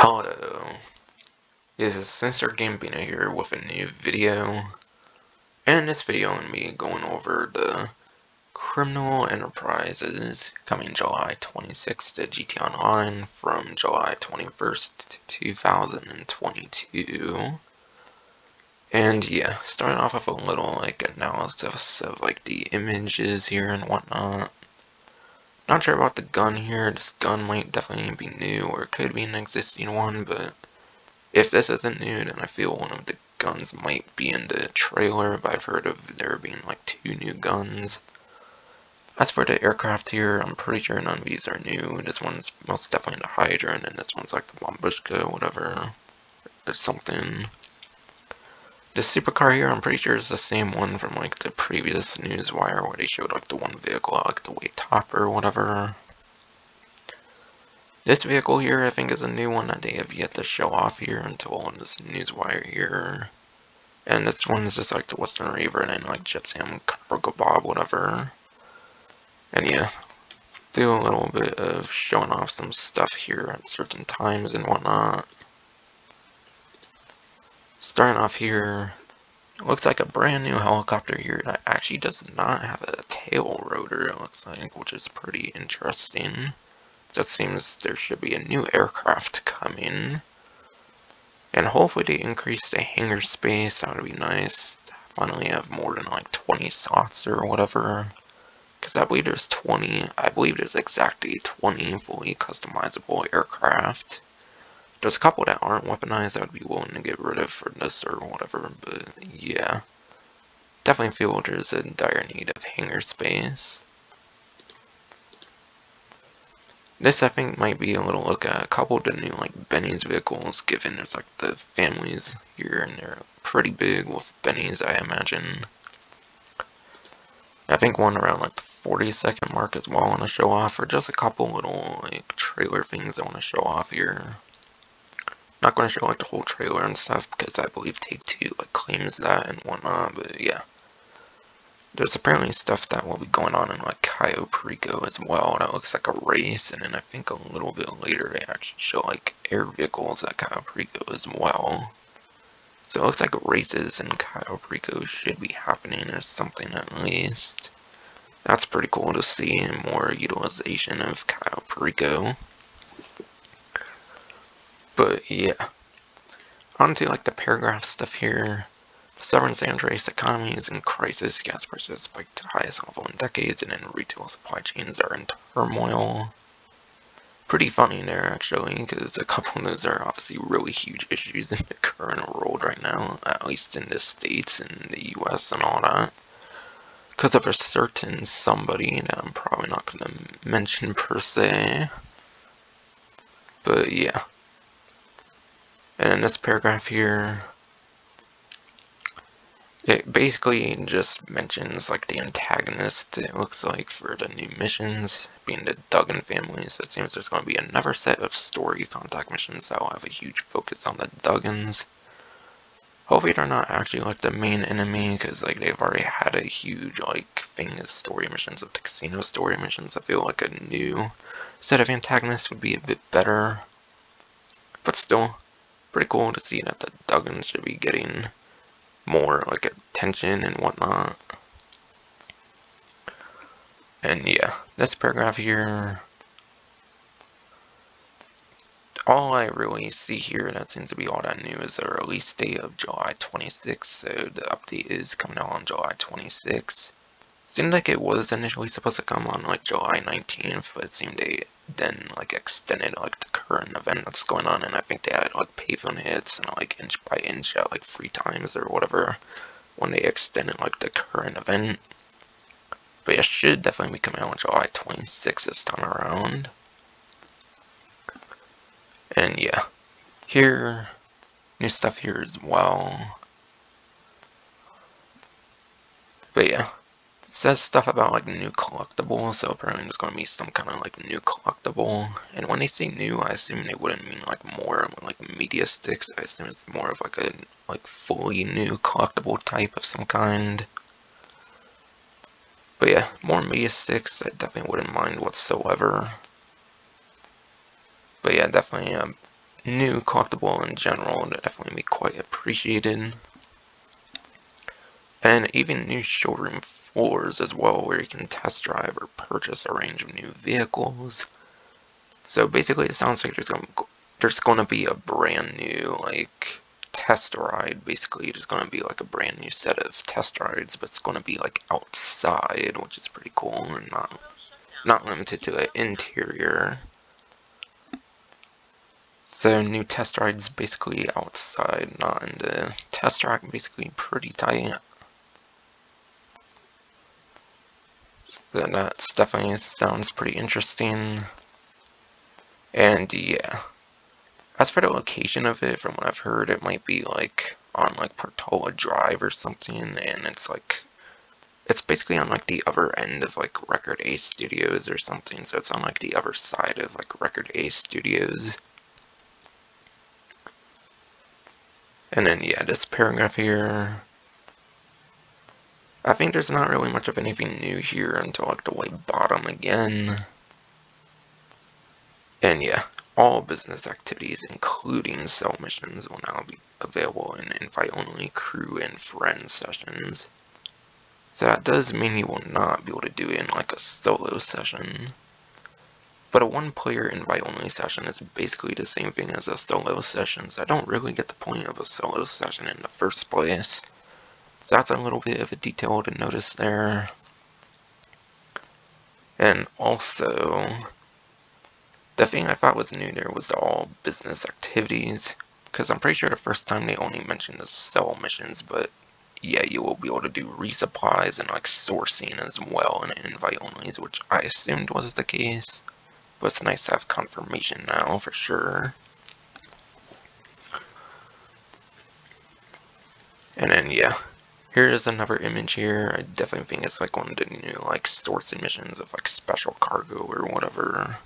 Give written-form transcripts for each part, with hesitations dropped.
Hello, this is Sinister Gambino here with a new video, and in this video I'm going to be going over the Criminal Enterprises coming July 26th to GT Online from July 21st, 2022. And yeah, starting off with a little analysis of the images here and whatnot. Not sure about the gun here. This gun might definitely be new, or it could be an existing one, but if this isn't new, then I feel one of the guns might be in the trailer, but I've heard of there being two new guns. As for the aircraft here, I'm pretty sure none of these are new. This one's most definitely the Hydrant, and this one's the Bombushka, whatever, or something. This supercar here, I'm pretty sure is the same one from the previous newswire where they showed the one vehicle at the way top or whatever. This vehicle here, I think, is a new one that they have yet to show off here until this newswire here. And this one's just the Western Raver and then Jet Sam Cargo Bob, whatever. And yeah, do a little bit of showing off some stuff here at certain times and whatnot. Starting off here, it looks like a brand new helicopter here that actually does not have a tail rotor, it looks like, which is pretty interesting. So it seems there should be a new aircraft coming. And hopefully they increase the hangar space, that would be nice. Finally have more than 20 slots or whatever. Because I believe there's exactly 20 fully customizable aircraft. There's a couple that aren't weaponized that I would be willing to get rid of for this or whatever, but yeah. Definitely feel there's a dire need of hangar space. This, I think, might be a little look at a couple of the new Benny's vehicles, given there's the families here and they're pretty big with Benny's, I imagine. I think one around the 40-second mark as well I want to show off, or just a couple little trailer things I want to show off here. Not going to show the whole trailer and stuff because I believe Take-Two claims that and whatnot, but yeah. There's apparently stuff that will be going on in Cayo Perico as well. That looks like a race, and then I think a little bit later they actually show air vehicles at Cayo Perico as well. So it looks like races in Cayo Perico should be happening or something at least. That's pretty cool to see, more utilization of Cayo Perico. But yeah, onto the paragraph stuff here. The Southern San Andreas economy is in crisis. Gas prices spiked to the highest level in decades, and then retail supply chains are in turmoil. Pretty funny there, actually, because a couple of those are obviously really huge issues in the current world right now, at least in the States and the US and all that. Because of a certain somebody that I'm probably not going to mention per se. But yeah. And in this paragraph here, it basically just mentions the antagonist, it looks like, for the new missions, being the Duggan Family. So it seems there's going to be another set of story contact missions that will have a huge focus on the Duggans. Hopefully they're not actually the main enemy, because they've already had a huge thing as story missions with the casino story missions. I feel a new set of antagonists would be a bit better. But still, pretty cool to see that the Duggans should be getting more attention and whatnot. And yeah, this paragraph here, all I really see here that seems to be all that new is the release date of July 26th. So the update is coming out on July 26th. Seemed like it was initially supposed to come on July 19th, but it seemed they then extended the current event that's going on, and I think they added payphone hits and inch by inch at 3 times or whatever when they extended the current event. But it should definitely be coming out on July 26th this time around. And yeah, here, new stuff here as well. But yeah. It says stuff about new collectibles, so apparently there's going to be some kind of new collectible. And when they say new, I assume they wouldn't mean more media sticks. I assume it's more of a fully new collectible type of some kind. But yeah, more media sticks, I definitely wouldn't mind whatsoever. But yeah, definitely new collectible in general would definitely be quite appreciated. And even new showroom floors as well, where you can test drive or purchase a range of new vehicles. So basically it sounds like there's going to be a brand new like test ride. Basically there's going to be like a brand new set of test rides, but it's going to be like outside, which is pretty cool, and not limited to an interior. So new test rides basically outside, not in the test track, basically pretty tight. So that definitely sounds pretty interesting. And yeah, as for the location of it, from what I've heard, it might be like on like Portola Drive or something, and it's basically on like the other end of like Record A Studios or something, so it's on like the other side of like Record A Studios. And then yeah, this paragraph here, I think there's not really much of anything new here until like the way bottom again. And yeah, all business activities, including sell missions, will now be available in invite-only crew and friend sessions. So that does mean you will not be able to do it in like a solo session. But a one-player invite-only session is basically the same thing as a solo session, so I don't really get the point of a solo session in the first place. So that's a little bit of a detail to notice there. And also, the thing I thought was new there was the all business activities, because I'm pretty sure the first time they only mentioned the sell missions, but yeah, you will be able to do resupplies and like sourcing as well in invite onlys, which I assumed was the case, but it's nice to have confirmation now for sure. And then yeah, here is another image here. I definitely think it's like one of the new like sourcing missions of like special cargo or whatever,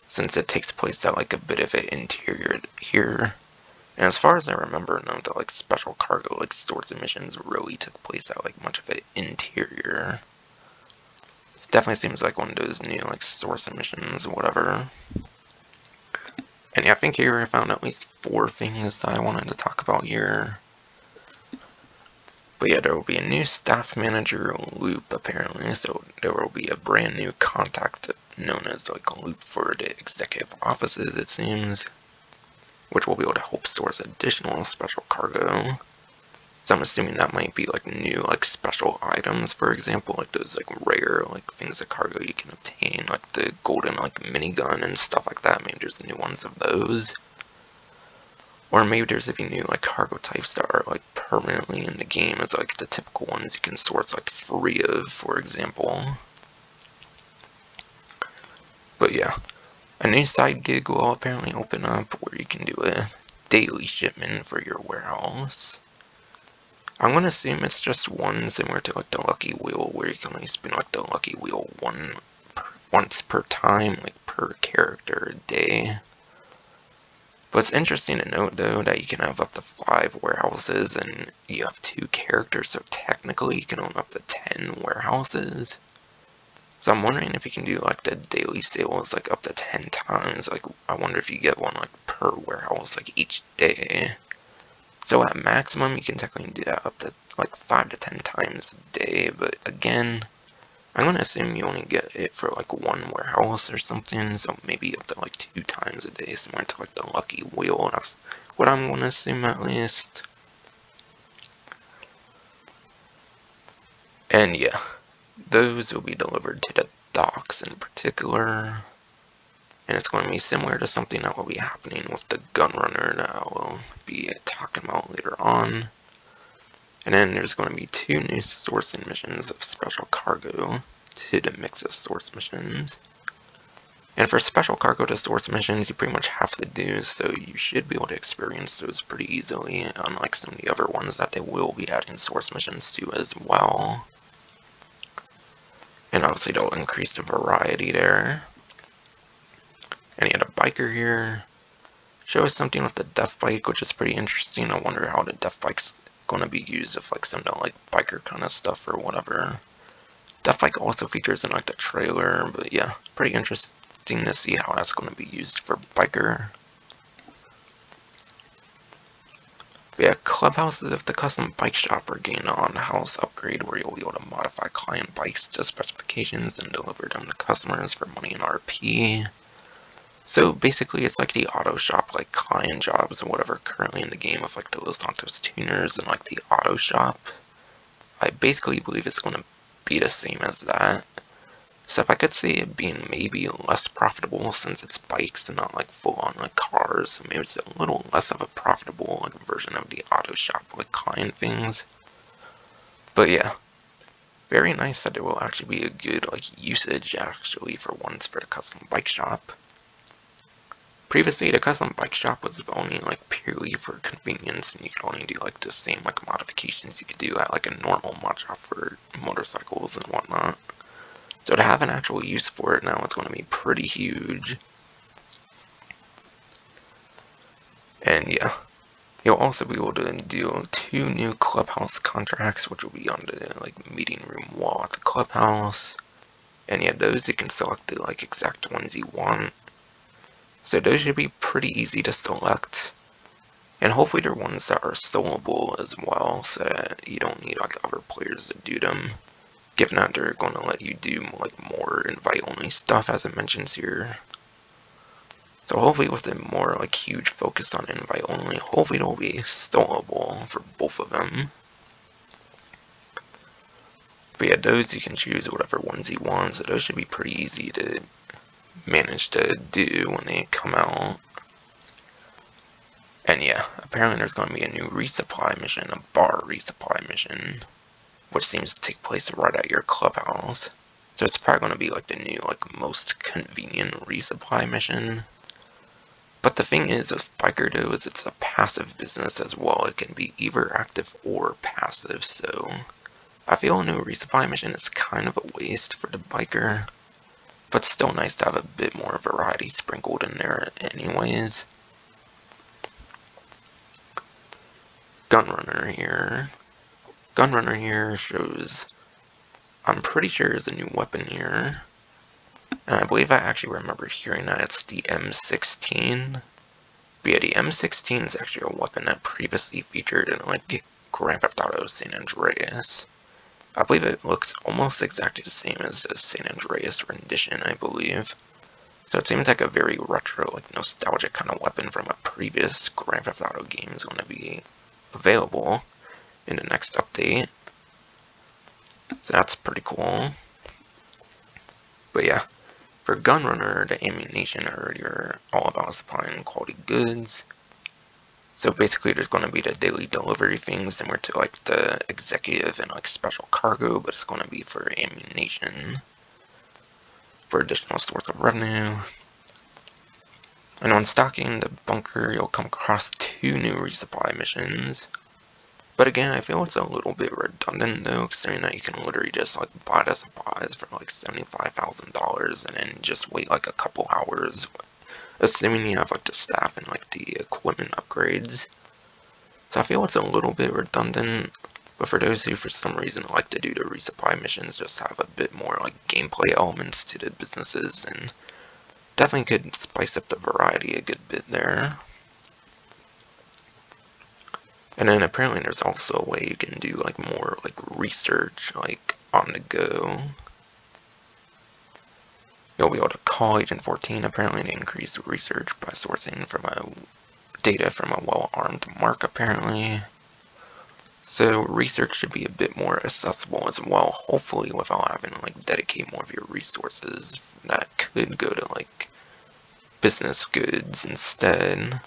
since it takes place at like a bit of an interior here. And as far as I remember, none of the like special cargo like sourcing missions really took place at like much of an interior. It definitely seems like one of those new like sourcing missions or whatever. And yeah, I think here I found at least 4 things that I wanted to talk about here. But yeah, there will be a new staff manager, Lupe, apparently, so there will be a brand new contact known as like Lupe for the executive offices, it seems, which will be able to help source additional special cargo. So I'm assuming that might be like new like special items, for example, like those like rare like things of cargo you can obtain, like the golden like minigun and stuff like that. Maybe there's new ones of those. Or maybe there's even new like cargo types that are like permanently in the game as like the typical ones you can source like 3 of, for example. But yeah, a new side gig will apparently open up where you can do a daily shipment for your warehouse. I'm gonna assume it's just one, similar to like the Lucky Wheel, where you can only spin like the Lucky Wheel once per time, like per character a day. But it's interesting to note though that you can have up to 5 warehouses and you have 2 characters, so technically you can own up to 10 warehouses. So I'm wondering if you can do like the daily sales like up to 10 times. Like I wonder if you get one like per warehouse like each day. So at maximum you can technically do that up to like 5 to 10 times a day, but again, I'm gonna assume you only get it for like 1 warehouse or something, so maybe up to like 2 times a day, similar to like the Lucky Wheel. That's what I'm gonna assume at least. And yeah, those will be delivered to the docks in particular. And it's going to be similar to something that will be happening with the Gunrunner that I will be talking about later on. And then there's going to be 2 new sourcing missions of special cargo to the mix of source missions. And for special cargo to source missions, you pretty much have to do, so you should be able to experience those pretty easily, unlike some of the other ones that they will be adding source missions to as well. And obviously they'll increase the variety there. And you had a biker here. Show us something with the death bike, which is pretty interesting. I wonder how the death bike's going to be used if like some like biker kind of stuff or whatever. Death bike also features in like the trailer, but yeah, pretty interesting to see how that's going to be used for biker. But yeah, Clubhouse is the custom bike shop or gain on house upgrade where you'll be able to modify client bikes to specifications and deliver them to customers for money and RP. So basically it's like the auto shop, like client jobs and whatever currently in the game with like the Los Santos Tuners and like the auto shop. I basically believe it's going to be the same as that. So if I could see it being maybe less profitable since it's bikes and not like full on like cars, maybe it's a little less of a profitable like version of the auto shop with client things. But yeah, very nice that there will actually be a good like usage actually for once for the custom bike shop. Previously, the custom bike shop was only like purely for convenience, and you could only do like the same like modifications you could do at like a normal mod shop for motorcycles and whatnot. So to have an actual use for it now, it's going to be pretty huge. And yeah, you'll also be able to do 2 new Clubhouse contracts, which will be on the like meeting room wall at the clubhouse. And yeah, those you can select the like exact ones you want. So those should be pretty easy to select. And hopefully they're ones that are soloable as well, so that you don't need like other players to do them. Given that they're going to let you do like more invite-only stuff, as it mentions here. So hopefully with a more like huge focus on invite-only, hopefully it'll be soloable for both of them. But yeah, those you can choose whatever ones you want, so those should be pretty easy to manage to do when they come out. And yeah, apparently there's going to be a new resupply mission, a bar resupply mission, which seems to take place right at your clubhouse. So it's probably going to be like the new, like most convenient resupply mission. But the thing is, with Biker though, is it's a passive business as well. It can be either active or passive, so I feel a new resupply mission is kind of a waste for the biker. But still nice to have a bit more variety sprinkled in there anyways. Gunrunner here shows, I'm pretty sure there's a new weapon here. And I believe I actually remember hearing that it's the M16. But yeah, the M16 is actually a weapon that previously featured in like Grand Theft Auto San Andreas. I believe it looks almost exactly the same as the San Andreas rendition, I believe. So it seems like a very retro, like nostalgic kind of weapon from a previous Grand Theft Auto game is going to be available in the next update. So that's pretty cool. But yeah, for Gunrunner, the Ammu-Nation are you're all about supplying quality goods. So basically there's going to be the daily delivery things similar to like the executive and like special cargo, but it's going to be for Ammu-Nation for additional source of revenue. And when stocking the bunker, you'll come across 2 new resupply missions. But again, I feel it's a little bit redundant though, considering that you can literally just like buy the supplies for like $75,000 and then just wait like a couple hours, assuming you have like the staff and like the equipment upgrades. So I feel it's a little bit redundant, but for those who for some reason like to do the resupply missions, just have a bit more like gameplay elements to the businesses, and definitely could spice up the variety a good bit there. And then apparently there's also a way you can do like more like research like on the go. You'll be able to call Agent 14 apparently to increase research by sourcing from data from a well-armed mark apparently. So research should be a bit more accessible as well, hopefully without having to like dedicate more of your resources that could go to like business goods instead.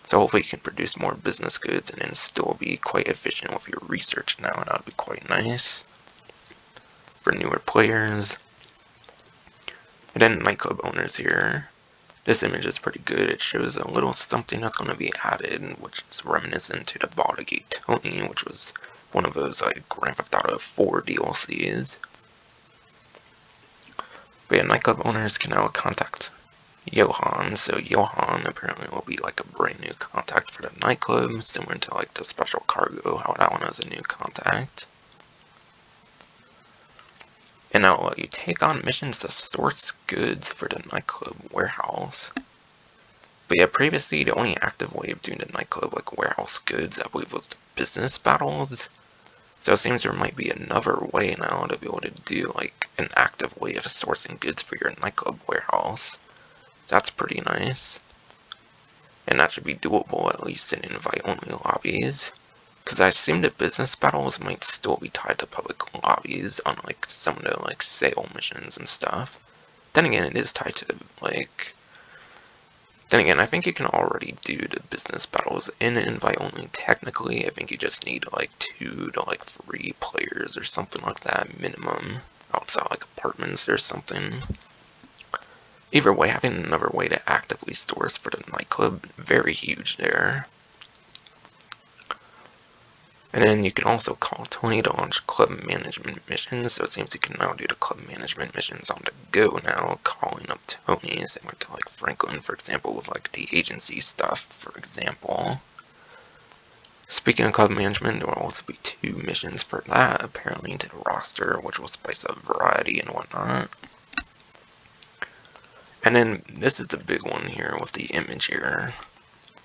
So hopefully you can produce more business goods and then still be quite efficient with your research now, and that would be quite nice for newer players. And then nightclub owners here. This image is pretty good. It shows a little something that's going to be added, which is reminiscent to the Ballad of Gay Tony, which was one of those like Grand Theft Auto 4 DLCs. But yeah, nightclub owners can now contact Yohan. So Yohan apparently will be like a brand new contact for the nightclub, similar to like the special cargo, how that one has a new contact. And that will let you take on missions to source goods for the nightclub warehouse. But But yeah, previously the only active way of doing the nightclub like warehouse goods, I believe, was the business battles. So it seems there might be another way now to be able to do like an active way of sourcing goods for your nightclub warehouse. That's pretty nice. And that should be doable at least in invite-only lobbies. Because I assume the business battles might still be tied to public lobbies on like some of the like sale missions and stuff. Then again, it is tied to like... Then again, I think you can already do the business battles in invite only technically. I think you just need like 2 to like 3 players or something like that minimum outside like apartments or something. Either way, having another way to actively source for the nightclub, very huge there. And then you can also call Tony to launch club management missions, so it seems you can now do the club management missions on the go now, calling up Tony, similar to like Franklin, for example, with like the agency stuff, for example. Speaking of club management, there will also be 2 missions for that, apparently, to the roster, which will spice up variety and whatnot. And then this is the big one here with the image here.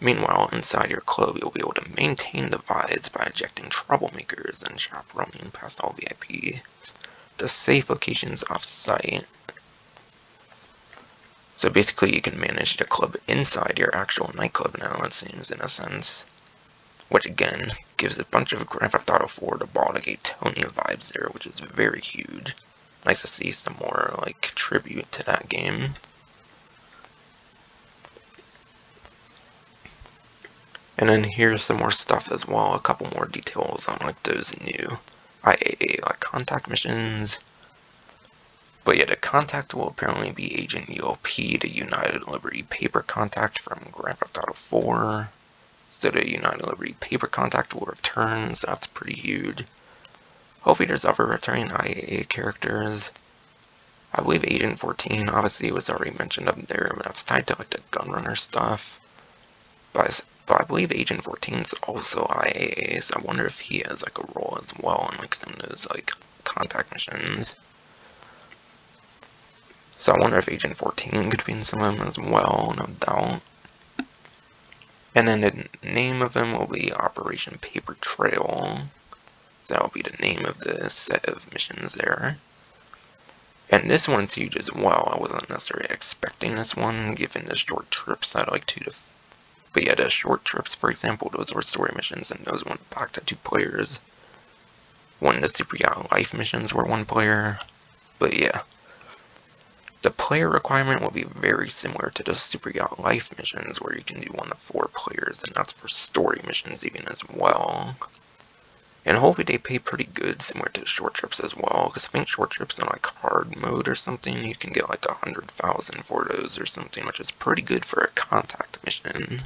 Meanwhile, inside your club, you'll be able to maintain the vibes by ejecting troublemakers and chaperoning past all VIP to safe locations off-site. So basically, you can manage the club inside your actual nightclub now, it seems, in a sense. Which, again, gives a bunch of Grand Theft Auto 4 to Ballad of Gay Tony vibes there, which is very huge. Nice to see some more, like, tribute to that game. And then here's some more stuff as well, a couple more details on like those new IAA like contact missions. But yeah, the contact will apparently be Agent ULP, the United Liberty paper contact from Grand Theft Auto 4. So the United Liberty paper contact will return, so that's pretty huge. Hopefully there's other returning IAA characters. I believe Agent 14 obviously was already mentioned up there, but that's tied to like the Gunrunner stuff. But I believe Agent 14 is also IAA, so I wonder if he has like a role as well in like some of those like contact missions. So I wonder if Agent 14 could be in some of them as well, no doubt. And then the name of them will be Operation Paper Trail. So that will be the name of the set of missions there. And this one's huge as well. I wasn't necessarily expecting this one, given the short trips that I like to. But yeah, the short trips, for example, those were story missions, and those went back to 2 players. When the Super Yacht Life missions were 1 player. But yeah, the player requirement will be very similar to the Super Yacht Life missions, where you can do 1 to 4 players, and that's for story missions even as well. And hopefully they pay pretty good, similar to short trips as well, because I think short trips in like hard mode or something, you can get like 100,000 for those or something, which is pretty good for a contact mission.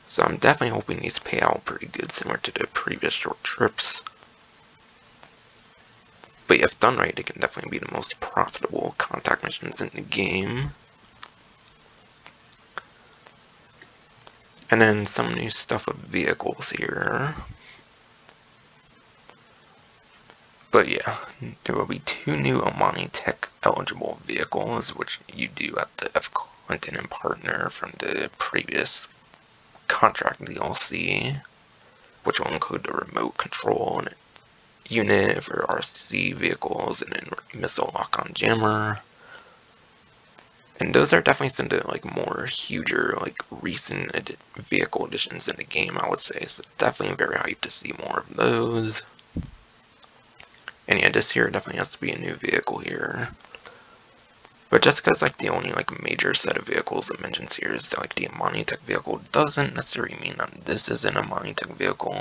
So I'm definitely hoping these pay out pretty good, similar to the previous short trips. But if done right, they can definitely be the most profitable contact missions in the game. And then some new stuff with vehicles here. But yeah, there will be 2 new Imani Tech eligible vehicles, which you do at the F. Clinton and Partner from the previous contract DLC, which will include the remote control and unit for RC vehicles and then missile lock-on jammer. And those are definitely some of the like more huger, like recent vehicle additions in the game, I would say. So definitely very hyped to see more of those. And yeah, this here definitely has to be a new vehicle here. But just because like the only like major set of vehicles it mentions here is like the Imani Tech vehicle, doesn't necessarily mean that this is an Imani Tech vehicle.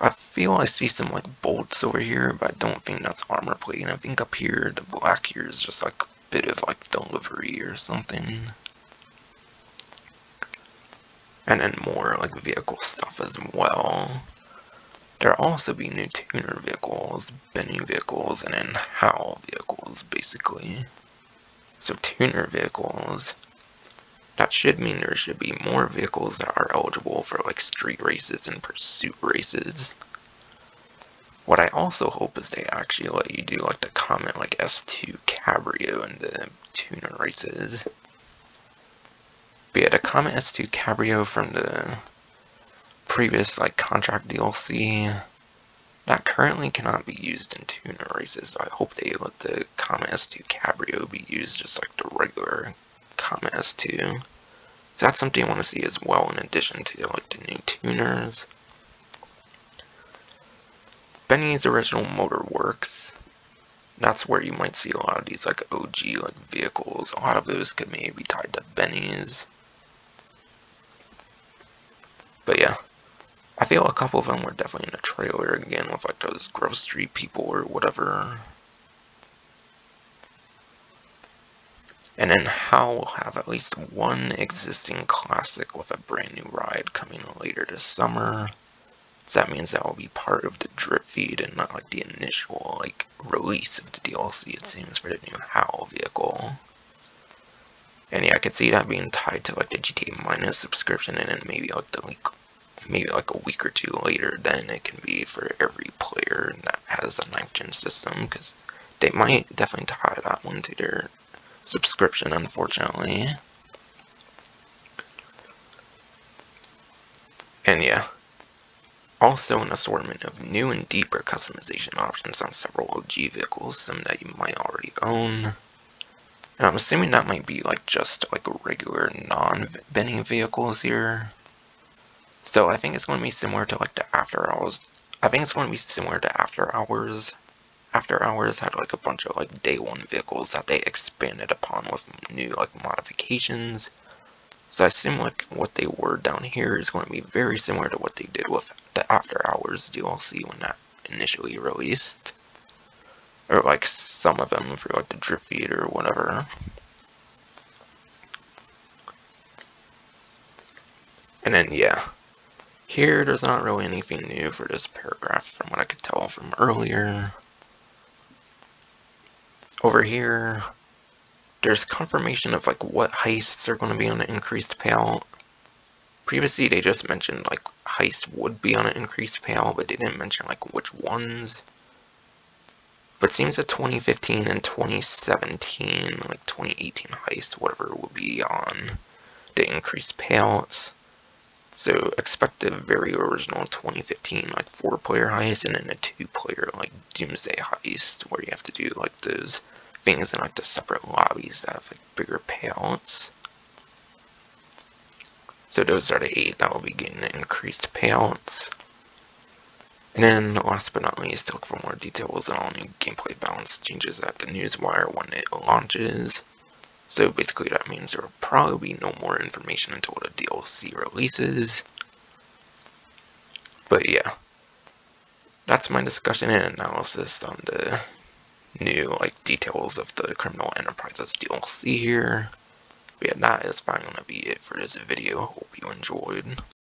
I feel I see some like bolts over here, but I don't think that's armor plate. And I think up here, the black here is just like a bit of like delivery or something. And then more like vehicle stuff as well. There'll also be new tuner vehicles, Benny vehicles, and then HAL vehicles basically. So tuner vehicles, that should mean there should be more vehicles that are eligible for like street races and pursuit races. What I also hope is they actually let you do like the Comet like S2 Cabrio and the tuner races. But yeah, the Comet S2 Cabrio from the previous like contract DLC, that currently cannot be used in tuner races. So I hope they let the Comet S2 Cabrio be used just like the regular Comet S2. So that's something I want to see as well, in addition to like the new tuners. Benny's original motor works. That's where you might see a lot of these like OG like vehicles. A lot of those could maybe be tied to Benny's. But yeah, I feel a couple of them were definitely in the trailer again with like those Grove Street people or whatever. And then Hal will have at least one existing classic with a brand new ride coming later this summer. So that means that will be part of the drip feed and not like the initial like release of the DLC, it seems, for the new Hal vehicle. And yeah, I could see that being tied to like the GTA Minus subscription, and then maybe like a week or two later, then it can be for every player that has a 9th gen system, because they might definitely tie that one to their subscription, unfortunately. And yeah, also an assortment of new and deeper customization options on several OG vehicles, some that you might already own. And I'm assuming that might be like just like a regular non-Benny vehicles here. So I think it's going to be similar to like the After Hours. I think it's going to be similar to After Hours. After Hours had like a bunch of like day one vehicles that they expanded upon with new like modifications. So I assume like what they were down here is going to be very similar to what they did with the After Hours DLC when that initially released. Or like some of them for like the drip feed or whatever. And then yeah, here there's not really anything new for this paragraph from what I could tell from earlier. Over here, there's confirmation of like what heists are going to be on the increased payout. Previously they just mentioned like heist would be on an increased payout, but they didn't mention like which ones. But it seems that 2015 and 2017, like 2018 heist, whatever, will be on the increased payouts. So expect the very original 2015 like 4-player heist, and then a 2-player like Doomsday heist, where you have to do like those things in like the separate lobbies that have like bigger payouts. So those are the 8 that will be getting the increased payouts. And then last but not least, look for more details on all new gameplay balance changes at the newswire when it launches. So basically that means there will probably be no more information until the DLC releases. But yeah, that's my discussion and analysis on the new like details of the Criminal Enterprises DLC here. But yeah, that is probably going to be it for this video. Hope you enjoyed.